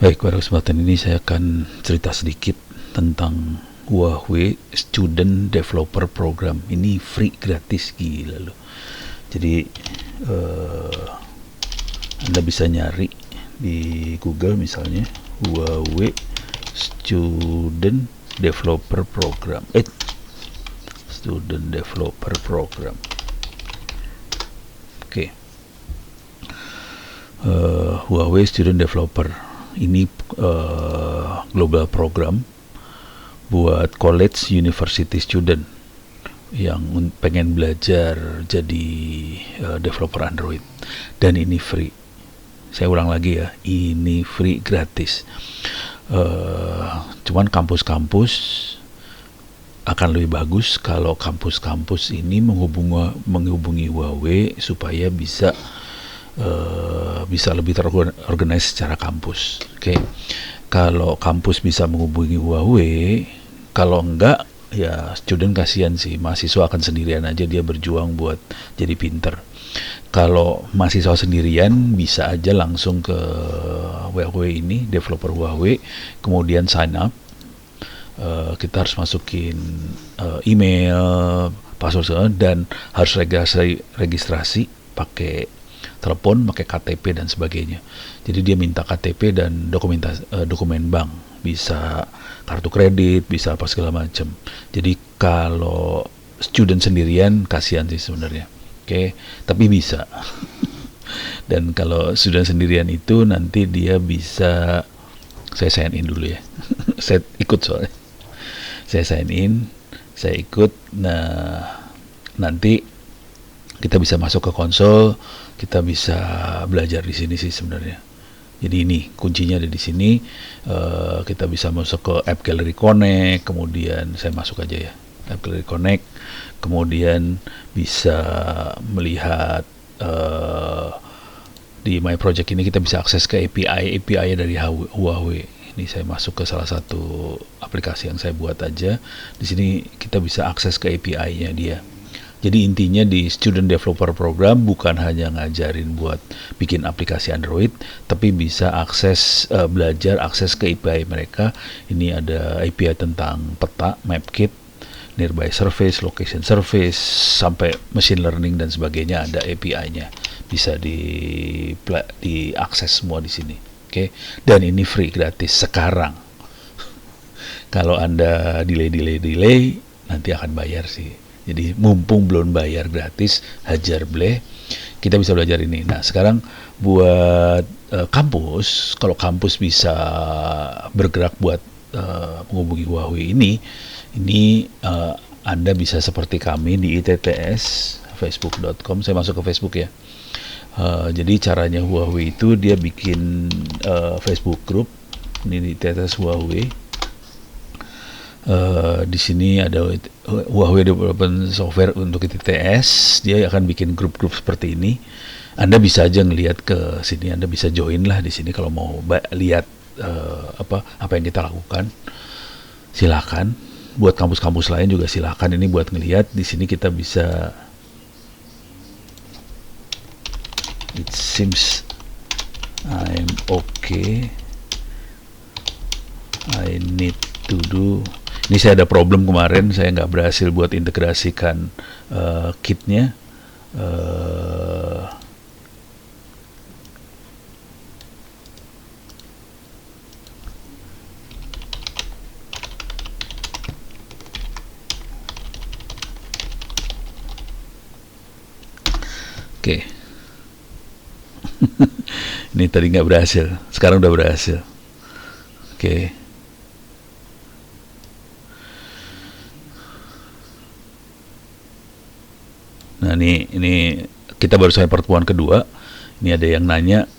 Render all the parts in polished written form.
Baik, pada kesempatan ini saya akan cerita sedikit tentang Huawei Student Developer Program. Ini free, gratis, gila loh. Jadi Anda bisa nyari di Google misalnya Huawei Student Developer Program. Student Developer Program. Oke. Huawei Student Developer ini global program buat college university student yang pengen belajar jadi developer Android, dan ini free. Saya ulang lagi ya, ini free, gratis. Cuman kampus-kampus akan lebih bagus kalau kampus-kampus ini menghubungi Huawei supaya bisa lebih terorganize secara kampus. Oke. Kalau kampus bisa menghubungi Huawei, kalau enggak ya student kasihan sih, mahasiswa akan sendirian aja dia berjuang buat jadi pinter. Kalau mahasiswa sendirian bisa aja langsung ke Huawei ini, developer Huawei, kemudian sign up. Kita harus masukin email, password, dan harus registrasi pakai telepon, pakai KTP dan sebagainya. Jadi dia minta KTP dan dokumen bank, bisa kartu kredit, bisa apa segala macam. Jadi kalau student sendirian kasihan sih sebenarnya. Oke, tapi bisa. Dan kalau student sendirian itu nanti dia bisa, saya sign in dulu ya. Saya ikut soalnya. Saya sign in, saya ikut. Nah, nanti kita bisa masuk ke konsol, kita bisa belajar di sini sih sebenarnya. Jadi ini kuncinya ada di sini. Kita bisa masuk ke App Gallery Connect, kemudian saya masuk aja ya, App Gallery Connect, kemudian bisa melihat di My Project ini kita bisa akses ke API dari Huawei. Ini saya masuk ke salah satu aplikasi yang saya buat aja. Di sini kita bisa akses ke API-nya dia. Jadi intinya di Student Developer Program bukan hanya ngajarin buat bikin aplikasi Android, tapi bisa belajar akses ke API mereka. Ini ada API tentang peta, MapKit, Nearby Service, Location Service, sampai Machine Learning dan sebagainya, ada API-nya. Bisa diakses semua di sini. Oke. Dan ini free, gratis sekarang. Kalau Anda delay, nanti akan bayar sih. Jadi mumpung belum bayar, gratis, hajar bleh, kita bisa belajar ini. Nah sekarang buat kampus, kalau kampus bisa bergerak buat menghubungi Huawei ini Anda bisa seperti kami di ITTS, facebook.com, saya masuk ke Facebook ya. Jadi caranya Huawei itu dia bikin Facebook group, ini di ITTS Huawei. Di sini ada Huawei Development Software untuk ITTS, dia akan bikin grup-grup seperti ini. Anda bisa aja ngelihat ke sini, Anda bisa join lah di sini kalau mau lihat apa yang kita lakukan. Silakan. Buat kampus-kampus lain juga silakan. Ini buat ngelihat. Di sini kita bisa. It seems I'm okay. I need to do. Ini saya ada problem kemarin, saya nggak berhasil buat integrasikan kitnya. Oke. Ini tadi nggak berhasil, sekarang udah berhasil. Oke. Nah ini kita baru selesai pertemuan kedua. Ini ada yang nanya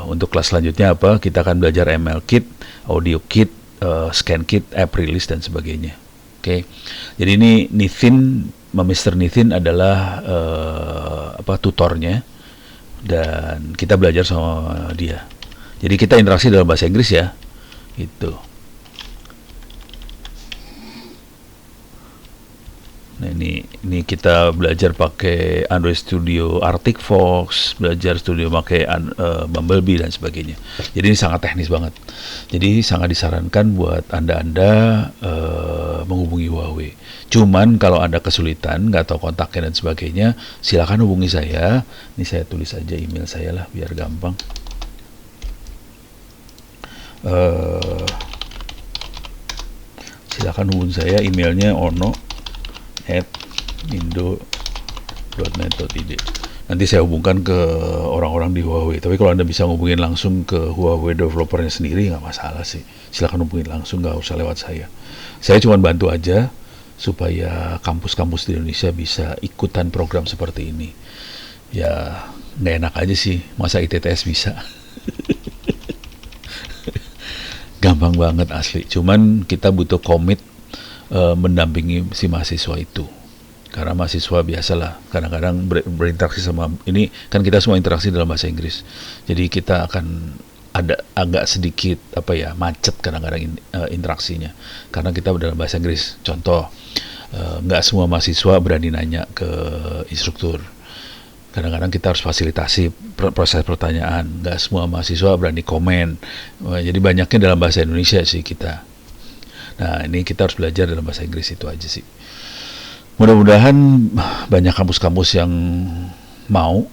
untuk kelas selanjutnya apa? Kita akan belajar ML Kit, Audio Kit, Scan Kit, App Release dan sebagainya. Oke. Jadi ini Nithin, Mr. Nithin adalah tutornya, dan kita belajar sama dia. Jadi kita interaksi dalam bahasa Inggris ya. Itu. Nah Ini kita belajar pakai Android Studio Arctic Fox, belajar studio pakai Bumblebee dan sebagainya. Jadi ini sangat teknis banget. Jadi sangat disarankan buat anda menghubungi Huawei. Cuman kalau Anda kesulitan, nggak tahu kontaknya dan sebagainya, silakan hubungi saya. Ini saya tulis aja email saya lah, biar gampang. Silakan hubungi saya, emailnya ono@indo.net.id. Nanti saya hubungkan ke orang-orang di Huawei. Tapi kalau Anda bisa hubungin langsung ke Huawei developernya sendiri, nggak masalah sih. Silakan hubungin langsung, nggak usah lewat saya. Saya cuma bantu aja supaya kampus-kampus di Indonesia bisa ikutan program seperti ini. Ya, nggak enak aja sih, masa ITTS bisa. Gampang banget asli. Cuman kita butuh komit mendampingi si mahasiswa itu. Karena mahasiswa biasalah kadang-kadang berinteraksi sama ini, kan kita semua interaksi dalam bahasa Inggris. Jadi kita akan ada agak sedikit macet kadang-kadang interaksinya karena kita dalam bahasa Inggris. Contoh, nggak semua mahasiswa berani nanya ke instruktur. Kadang-kadang kita harus fasilitasi proses pertanyaan. Nggak semua mahasiswa berani komen. Jadi banyaknya dalam bahasa Indonesia sih kita. Nah, ini kita harus belajar dalam bahasa Inggris, itu aja sih. Mudah-mudahan banyak kampus-kampus yang mau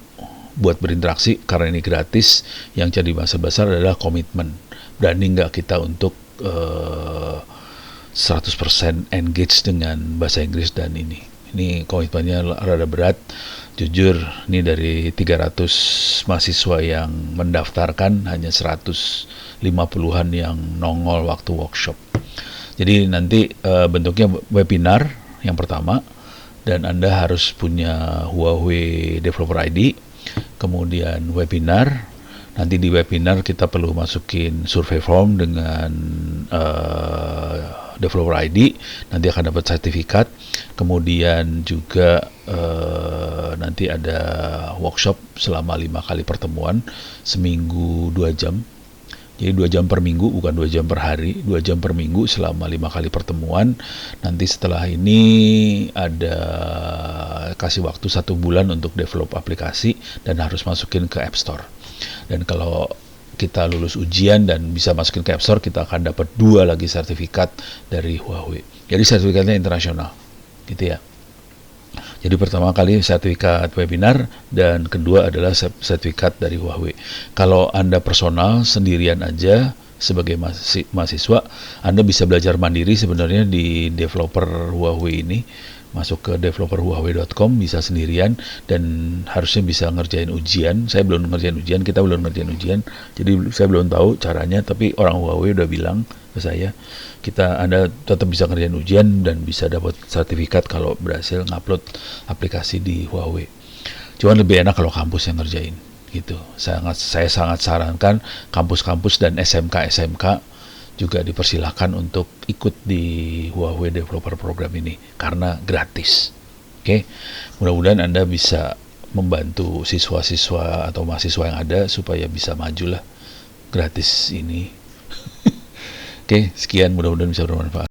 buat berinteraksi karena ini gratis. Yang jadi masalah besar adalah komitmen. Berani nggak kita untuk 100% engage dengan bahasa Inggris dan ini. Ini komitmennya rada berat. Jujur, ini dari 300 mahasiswa yang mendaftarkan, hanya 150-an yang nongol waktu workshop. Jadi nanti bentuknya webinar yang pertama, dan Anda harus punya Huawei Developer ID, kemudian webinar. Nanti di webinar kita perlu masukin survei form dengan Developer ID, nanti akan dapat sertifikat. Kemudian juga nanti ada workshop selama 5 kali pertemuan, seminggu 2 jam. Jadi 2 jam per minggu, bukan 2 jam per hari, 2 jam per minggu selama 5 kali pertemuan. Nanti setelah ini ada kasih waktu 1 bulan untuk develop aplikasi dan harus masukin ke App Store. Dan kalau kita lulus ujian dan bisa masukin ke App Store, kita akan dapat 2 lagi sertifikat dari Huawei. Jadi sertifikatnya internasional, gitu ya. Jadi pertama kali sertifikat webinar, dan kedua adalah sertifikat dari Huawei. Kalau Anda personal sendirian aja sebagai mahasiswa, Anda bisa belajar mandiri sebenarnya di developer Huawei ini. Masuk ke developerhuawei.com, bisa sendirian, dan harusnya bisa ngerjain ujian. Saya belum ngerjain ujian, kita belum ngerjain ujian, jadi saya belum tahu caranya, tapi orang Huawei udah bilang ke saya, Anda tetap bisa ngerjain ujian dan bisa dapat sertifikat kalau berhasil ngupload aplikasi di Huawei. Cuman lebih enak kalau kampus yang ngerjain gitu. Saya sangat sarankan kampus-kampus dan SMK juga dipersilahkan untuk ikut di Huawei Developer Program ini karena gratis. Oke, mudah-mudahan Anda bisa membantu siswa-siswa atau mahasiswa yang ada supaya bisa maju lah, gratis ini. Oke, sekian, mudah-mudahan bisa bermanfaat.